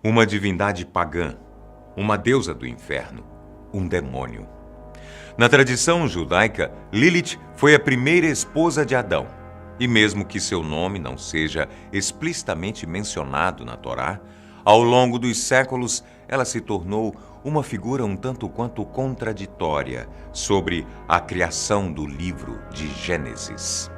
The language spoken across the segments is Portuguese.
Uma divindade pagã, uma deusa do inferno, um demônio. Na tradição judaica, Lilith foi a primeira esposa de Adão. E mesmo que seu nome não seja explicitamente mencionado na Torá, ao longo dos séculos ela se tornou uma figura um tanto quanto contraditória sobre a criação do livro de Gênesis.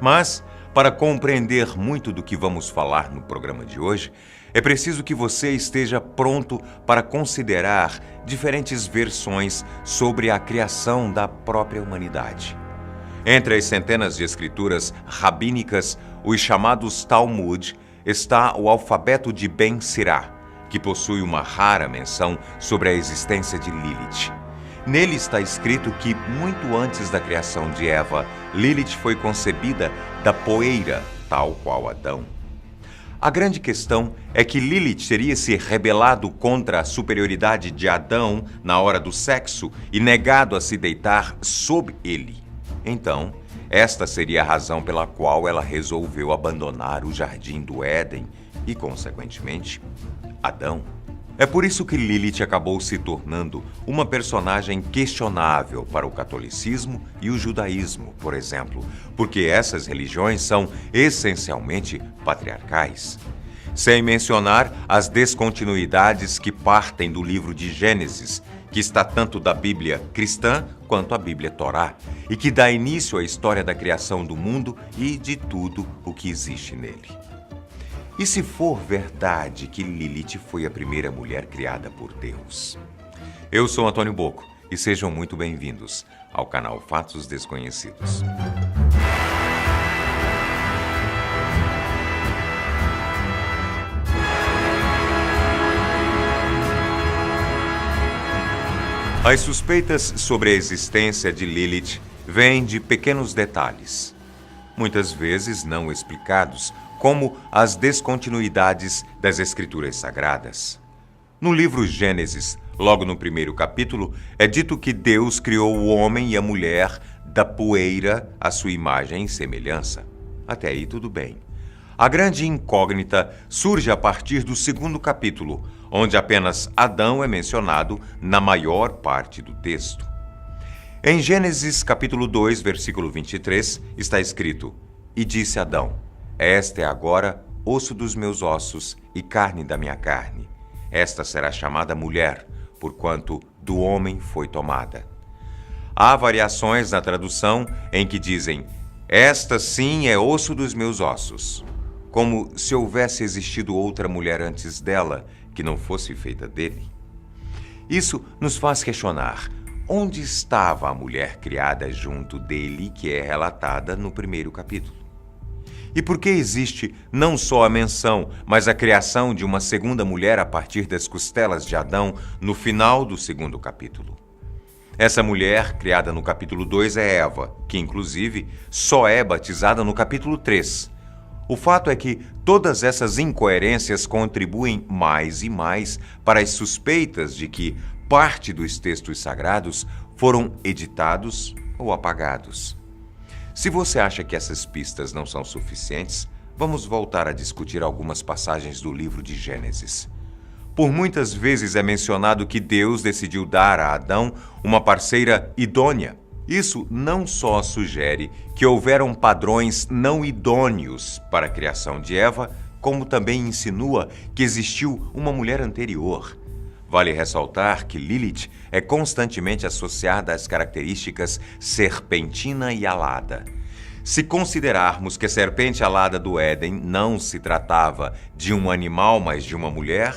Mas, para compreender muito do que vamos falar no programa de hoje, é preciso que você esteja pronto para considerar diferentes versões sobre a criação da própria humanidade. Entre as centenas de escrituras rabínicas, os chamados Talmud, está o alfabeto de Ben Sirá, que possui uma rara menção sobre a existência de Lilith. Nele está escrito que, muito antes da criação de Eva, Lilith foi concebida da poeira, tal qual Adão. A grande questão é que Lilith teria se rebelado contra a superioridade de Adão na hora do sexo e negado a se deitar sob ele. Então, esta seria a razão pela qual ela resolveu abandonar o jardim do Éden e, consequentemente, Adão. É por isso que Lilith acabou se tornando uma personagem questionável para o catolicismo e o judaísmo, por exemplo, porque essas religiões são essencialmente patriarcais. Sem mencionar as descontinuidades que partem do livro de Gênesis, que está tanto da Bíblia cristã quanto a Bíblia Torá, e que dá início à história da criação do mundo e de tudo o que existe nele. E se for verdade que Lilith foi a primeira mulher criada por Deus? Eu sou Antônio Bocco e sejam muito bem-vindos ao canal Fatos Desconhecidos. As suspeitas sobre a existência de Lilith vêm de pequenos detalhes, muitas vezes não explicados, como as descontinuidades das Escrituras Sagradas. No livro Gênesis, logo no primeiro capítulo, é dito que Deus criou o homem e a mulher da poeira à sua imagem e semelhança. Até aí tudo bem. A grande incógnita surge a partir do segundo capítulo, onde apenas Adão é mencionado na maior parte do texto. Em Gênesis capítulo 2, versículo 23, está escrito: "E disse Adão: Esta é agora osso dos meus ossos e carne da minha carne. Esta será chamada mulher, porquanto do homem foi tomada." Há variações na tradução em que dizem: "Esta sim é osso dos meus ossos", como se houvesse existido outra mulher antes dela que não fosse feita dele. Isso nos faz questionar: onde estava a mulher criada junto dele que é relatada no primeiro capítulo? E por que existe não só a menção, mas a criação de uma segunda mulher a partir das costelas de Adão no final do segundo capítulo? Essa mulher, criada no capítulo 2, é Eva, que inclusive só é batizada no capítulo 3. O fato é que todas essas incoerências contribuem mais e mais para as suspeitas de que parte dos textos sagrados foram editados ou apagados. Se você acha que essas pistas não são suficientes, vamos voltar a discutir algumas passagens do livro de Gênesis. Por muitas vezes é mencionado que Deus decidiu dar a Adão uma parceira idônea. Isso não só sugere que houveram padrões não idôneos para a criação de Eva, como também insinua que existiu uma mulher anterior. Vale ressaltar que Lilith é constantemente associada às características serpentina e alada. Se considerarmos que a serpente alada do Éden não se tratava de um animal, mas de uma mulher,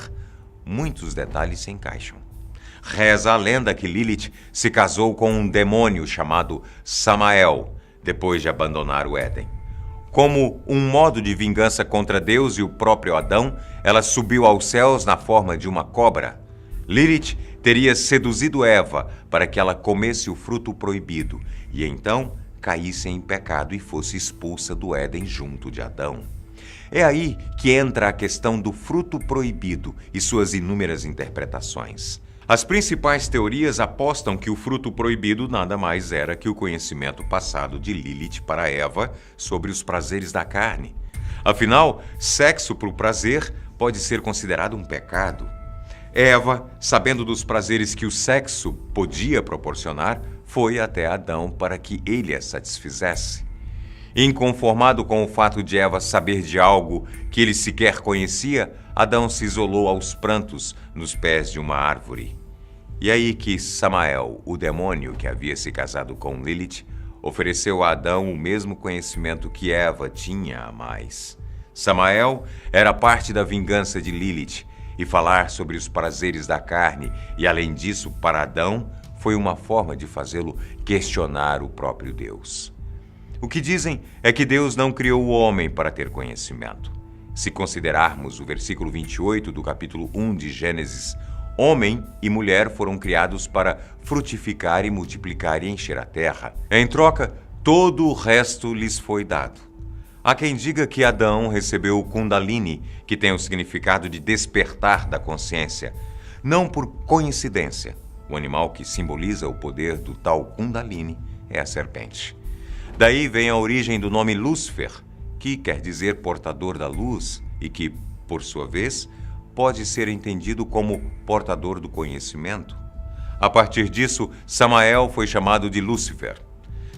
muitos detalhes se encaixam. Reza a lenda que Lilith se casou com um demônio chamado Samael, depois de abandonar o Éden. Como um modo de vingança contra Deus e o próprio Adão, ela subiu aos céus na forma de uma cobra. Lilith teria seduzido Eva para que ela comesse o fruto proibido e então caísse em pecado e fosse expulsa do Éden junto de Adão. É aí que entra a questão do fruto proibido e suas inúmeras interpretações. As principais teorias apostam que o fruto proibido nada mais era que o conhecimento passado de Lilith para Eva sobre os prazeres da carne. Afinal, sexo por prazer pode ser considerado um pecado. Eva, sabendo dos prazeres que o sexo podia proporcionar, foi até Adão para que ele a satisfizesse. Inconformado com o fato de Eva saber de algo que ele sequer conhecia, Adão se isolou aos prantos nos pés de uma árvore. E aí que Samael, o demônio que havia se casado com Lilith, ofereceu a Adão o mesmo conhecimento que Eva tinha a mais. Samael era parte da vingança de Lilith, e falar sobre os prazeres da carne, e além disso, para Adão, foi uma forma de fazê-lo questionar o próprio Deus. O que dizem é que Deus não criou o homem para ter conhecimento. Se considerarmos o versículo 28 do capítulo 1 de Gênesis, homem e mulher foram criados para frutificar e multiplicar e encher a terra. Em troca, todo o resto lhes foi dado. Há quem diga que Adão recebeu o Kundalini, que tem o significado de despertar da consciência, não por coincidência. O animal que simboliza o poder do tal Kundalini é a serpente. Daí vem a origem do nome Lúcifer, que quer dizer portador da luz e que, por sua vez, pode ser entendido como portador do conhecimento. A partir disso, Samael foi chamado de Lúcifer.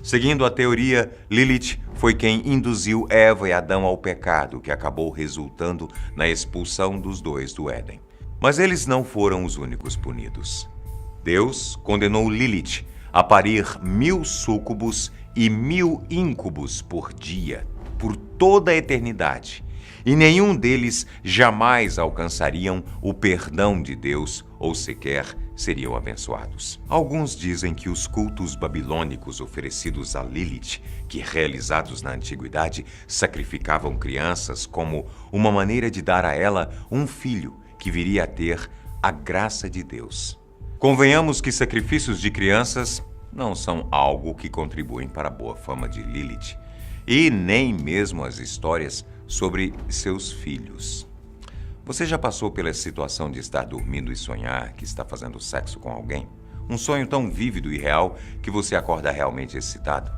Seguindo a teoria, Lilith foi quem induziu Eva e Adão ao pecado, que acabou resultando na expulsão dos dois do Éden. Mas eles não foram os únicos punidos. Deus condenou Lilith a parir 1000 súcubos e 1000 íncubos por dia, por toda a eternidade, e nenhum deles jamais alcançariam o perdão de Deus ou sequer seriam abençoados. Alguns dizem que os cultos babilônicos oferecidos a Lilith, que realizados na antiguidade sacrificavam crianças como uma maneira de dar a ela um filho que viria a ter a graça de Deus. Convenhamos que sacrifícios de crianças não são algo que contribuem para a boa fama de Lilith, e nem mesmo as histórias sobre seus filhos. Você já passou pela situação de estar dormindo e sonhar que está fazendo sexo com alguém? Um sonho tão vívido e real que você acorda realmente excitado?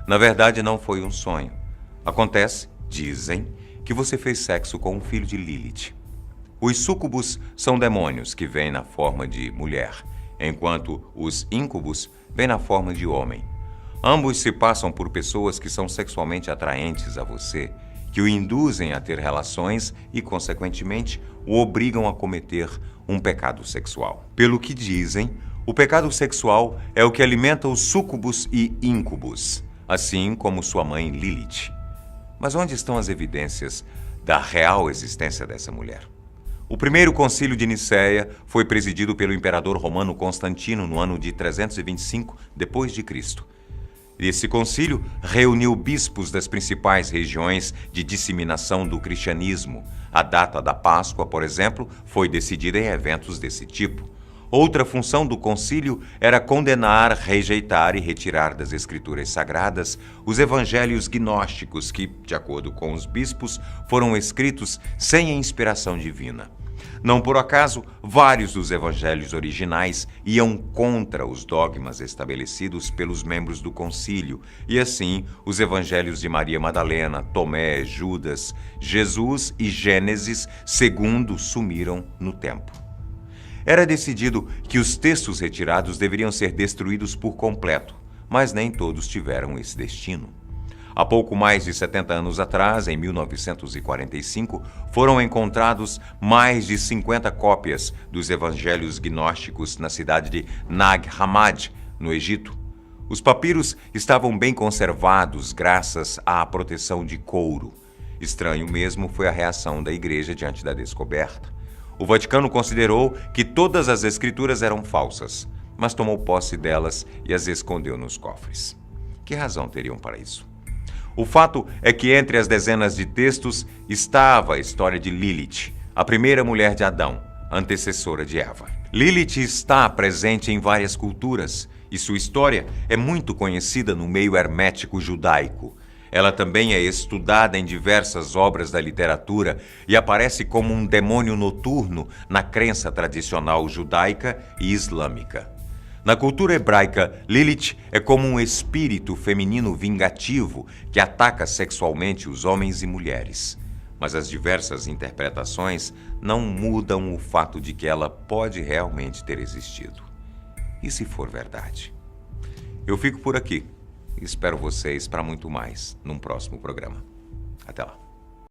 Na verdade, não foi um sonho. Acontece, dizem, que você fez sexo com um filho de Lilith. Os súcubos são demônios que vêm na forma de mulher, enquanto os íncubos vêm na forma de homem. Ambos se passam por pessoas que são sexualmente atraentes a você, que o induzem a ter relações e, consequentemente, o obrigam a cometer um pecado sexual. Pelo que dizem, o pecado sexual é o que alimenta os súcubos e íncubos, assim como sua mãe Lilith. Mas onde estão as evidências da real existência dessa mulher? O primeiro concílio de Nicéia foi presidido pelo imperador romano Constantino no ano de 325 d.C. Esse concílio reuniu bispos das principais regiões de disseminação do cristianismo. A data da Páscoa, por exemplo, foi decidida em eventos desse tipo. Outra função do concílio era condenar, rejeitar e retirar das escrituras sagradas os evangelhos gnósticos que, de acordo com os bispos, foram escritos sem a inspiração divina. Não por acaso, vários dos evangelhos originais iam contra os dogmas estabelecidos pelos membros do concílio, e assim os evangelhos de Maria Madalena, Tomé, Judas, Jesus e Gênesis segundo sumiram no tempo. Era decidido que os textos retirados deveriam ser destruídos por completo, mas nem todos tiveram esse destino. Há pouco mais de 70 anos atrás, em 1945, foram encontrados mais de 50 cópias dos evangelhos gnósticos na cidade de Nag Hammadi, no Egito. Os papiros estavam bem conservados graças à proteção de couro. Estranho mesmo foi a reação da igreja diante da descoberta. O Vaticano considerou que todas as escrituras eram falsas, mas tomou posse delas e as escondeu nos cofres. Que razão teriam para isso? O fato é que entre as dezenas de textos estava a história de Lilith, a primeira mulher de Adão, antecessora de Eva. Lilith está presente em várias culturas e sua história é muito conhecida no meio hermético judaico. Ela também é estudada em diversas obras da literatura e aparece como um demônio noturno na crença tradicional judaica e islâmica. Na cultura hebraica, Lilith é como um espírito feminino vingativo que ataca sexualmente os homens e mulheres. Mas as diversas interpretações não mudam o fato de que ela pode realmente ter existido. E se for verdade? Eu fico por aqui e espero vocês para muito mais num próximo programa. Até lá.